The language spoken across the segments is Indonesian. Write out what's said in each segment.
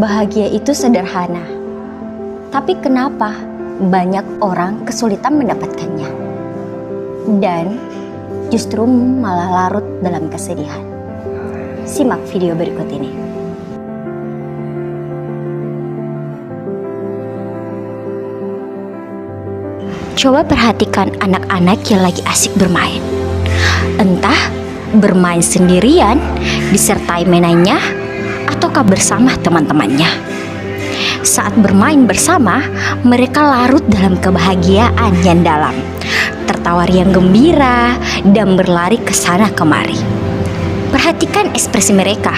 Bahagia itu sederhana, tapi kenapa banyak orang kesulitan mendapatkannya? Dan justru malah larut dalam kesedihan. Simak video berikut ini. Coba perhatikan anak-anak yang lagi asik bermain. Entah bermain sendirian, disertai mainannya, ataukah bersama teman-temannya. Saat bermain bersama, mereka larut dalam kebahagiaan yang dalam, tertawa riang gembira, dan berlari ke sana kemari. Perhatikan ekspresi mereka,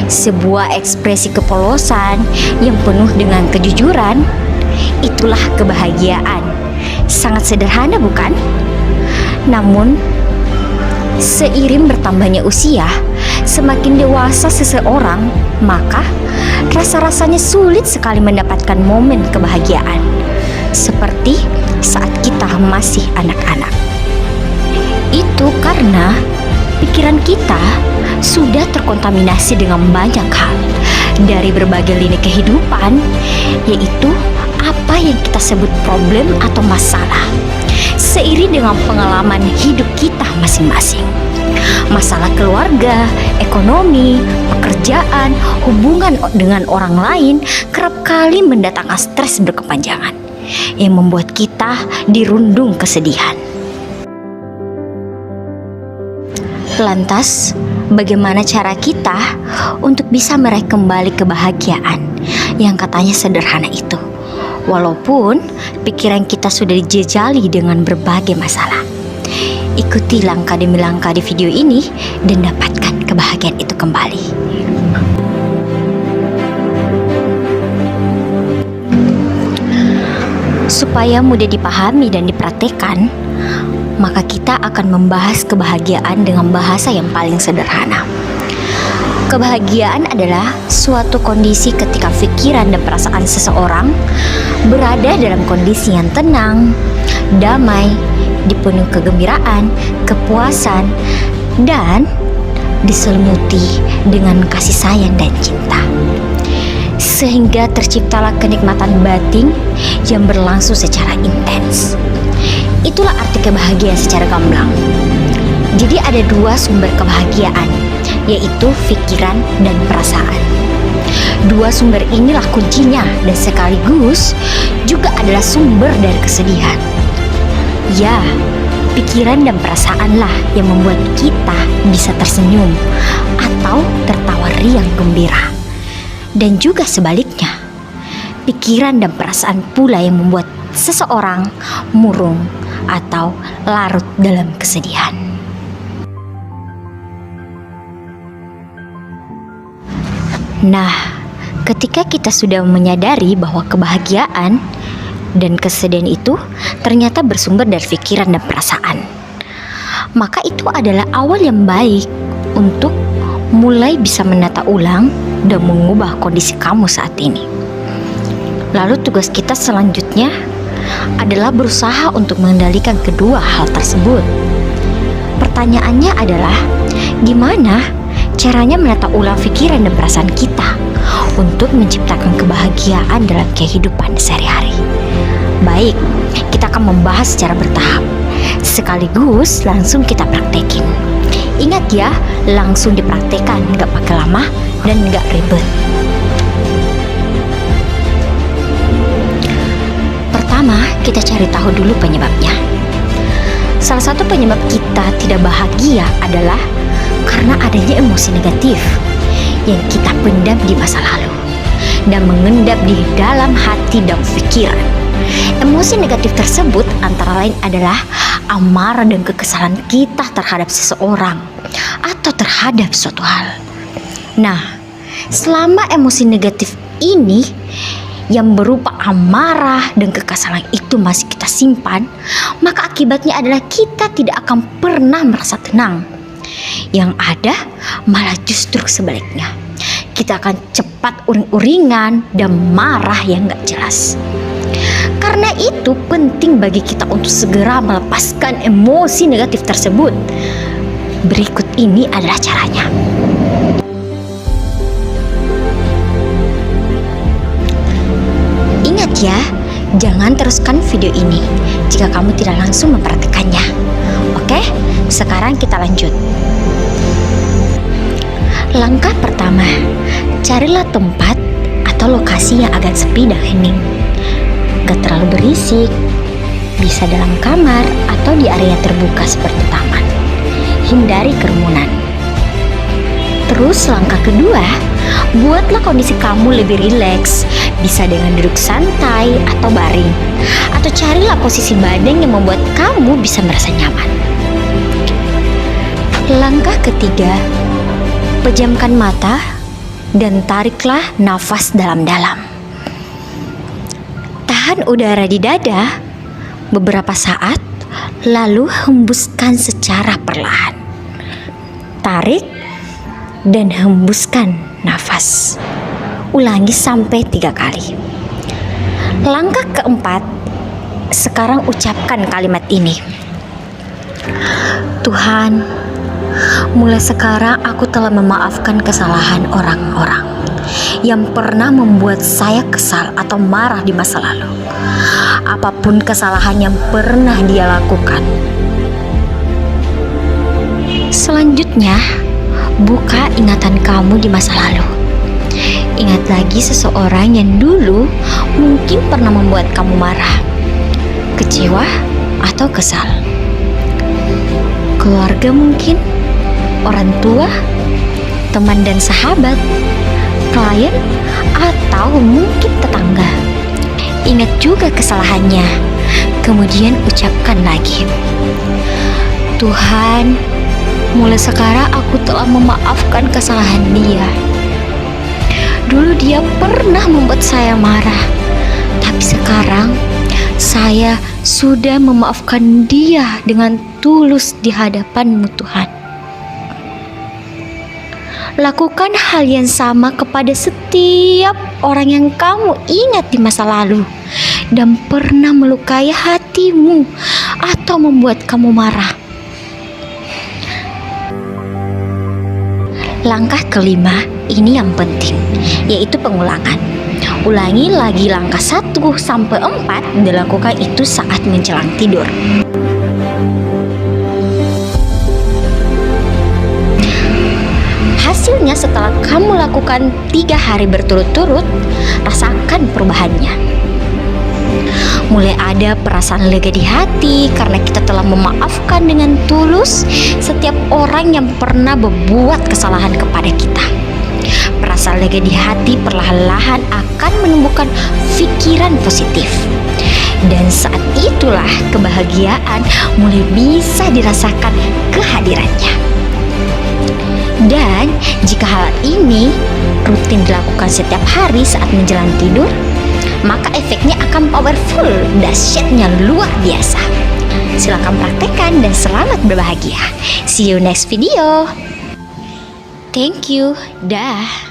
sebuah ekspresi kepolosan yang penuh dengan kejujuran. Itulah kebahagiaan. Sangat sederhana, bukan? Namun, seiring bertambahnya usia, semakin dewasa seseorang, maka rasa-rasanya sulit sekali mendapatkan momen kebahagiaan, seperti saat kita masih anak-anak. Itu karena pikiran kita sudah terkontaminasi dengan banyak hal dari berbagai lini kehidupan, yaitu apa yang kita sebut problem atau masalah, seiring dengan pengalaman hidup kita masing-masing. Masalah keluarga, ekonomi, pekerjaan, hubungan dengan orang lain kerap kali mendatangkan stres berkepanjangan yang membuat kita dirundung kesedihan. Lantas, bagaimana cara kita untuk bisa meraih kembali kebahagiaan yang katanya sederhana itu? Walaupun pikiran kita sudah dijejali dengan berbagai masalah. Ikuti langkah demi langkah di video ini dan dapatkan kebahagiaan itu kembali. Supaya mudah dipahami dan dipraktekkan, maka kita akan membahas kebahagiaan dengan bahasa yang paling sederhana. Kebahagiaan adalah suatu kondisi ketika pikiran dan perasaan seseorang berada dalam kondisi yang tenang, damai, dipenuhi kegembiraan, kepuasan, dan diselimuti dengan kasih sayang dan cinta. Sehingga terciptalah kenikmatan batin yang berlangsung secara intens. Itulah arti kebahagiaan secara gamblang. Jadi ada dua sumber kebahagiaan, yaitu pikiran dan perasaan. Dua sumber inilah kuncinya dan sekaligus juga adalah sumber dari kesedihan. Ya, pikiran dan perasaanlah yang membuat kita bisa tersenyum atau tertawa riang gembira. Dan juga sebaliknya, pikiran dan perasaan pula yang membuat seseorang murung atau larut dalam kesedihan. Nah, ketika kita sudah menyadari bahwa kebahagiaan dan kesedihan itu ternyata bersumber dari pikiran dan perasaan, maka itu adalah awal yang baik untuk mulai bisa menata ulang dan mengubah kondisi kamu saat ini. Lalu tugas kita selanjutnya adalah berusaha untuk mengendalikan kedua hal tersebut. Pertanyaannya adalah, gimana caranya menata ulang pikiran dan perasaan kita untuk menciptakan kebahagiaan dalam kehidupan sehari-hari? Baik, kita akan membahas secara bertahap, sekaligus langsung kita praktekin. Ingat ya, langsung dipraktekkan, nggak pakai lama dan nggak ribet. Pertama, kita cari tahu dulu penyebabnya. Salah satu penyebab kita tidak bahagia adalah karena adanya emosi negatif yang kita pendam di masa lalu dan mengendap di dalam hati dan pikiran. Emosi negatif tersebut antara lain adalah amarah dan kekesalan kita terhadap seseorang atau terhadap suatu hal. Nah, selama emosi negatif ini yang berupa amarah dan kekesalan itu masih kita simpan, maka akibatnya adalah kita tidak akan pernah merasa tenang. Yang ada malah justru sebaliknya, kita akan cepat uring-uringan dan marah yang gak jelas. Karena itu penting bagi kita untuk segera melepaskan emosi negatif tersebut. Berikut ini adalah caranya. Jangan teruskan video ini jika kamu tidak langsung mempraktikkannya. Oke, sekarang kita lanjut. Langkah pertama, carilah tempat atau lokasi yang agak sepi dan hening. Gak terlalu berisik, bisa dalam kamar atau di area terbuka seperti taman. Hindari kerumunan. Terus langkah kedua, buatlah kondisi kamu lebih rileks. Bisa dengan duduk santai atau baring, atau carilah posisi badan yang membuat kamu bisa merasa nyaman. Langkah ketiga, pejamkan mata dan tariklah nafas dalam-dalam. Tahan udara di dada beberapa saat, lalu hembuskan secara perlahan. Tarik dan hembuskan nafas. Ulangi sampai 3 kali. Langkah keempat, sekarang ucapkan kalimat ini. Tuhan, mulai sekarang aku telah memaafkan kesalahan orang-orang yang pernah membuat saya kesal atau marah di masa lalu. Apapun kesalahan yang pernah dia lakukan. Selanjutnya, buka ingatan kamu di masa lalu. Ingat lagi seseorang yang dulu mungkin pernah membuat kamu marah, kecewa, atau kesal. Keluarga mungkin, orang tua, teman dan sahabat, klien, atau mungkin tetangga. Ingat juga kesalahannya, kemudian ucapkan lagi. Tuhan, mulai sekarang aku telah memaafkan kesalahan dia. Dulu dia pernah membuat saya marah, tapi sekarang saya sudah memaafkan dia dengan tulus di hadapan-Mu Tuhan. Lakukan hal yang sama kepada setiap orang yang kamu ingat di masa lalu dan pernah melukai hatimu atau membuat kamu marah. Langkah kelima, ini yang penting, yaitu pengulangan. Ulangi lagi langkah 1 sampai 4, dilakukan itu saat menjelang tidur. Hasilnya setelah kamu lakukan 3 hari berturut-turut, rasakan perubahannya. Mulai ada perasaan lega di hati karena kita telah memaafkan dengan tulus setiap orang yang pernah berbuat kesalahan kepada kita. Perasaan lega di hati perlahan-lahan akan menumbuhkan pikiran positif. Dan saat itulah kebahagiaan mulai bisa dirasakan kehadirannya. Dan jika hal ini rutin dilakukan setiap hari saat menjelang tidur, maka efeknya akan powerful, dahsyatnya luar biasa. Silakan praktekkan dan selamat berbahagia. See you next video. Thank you. Dah.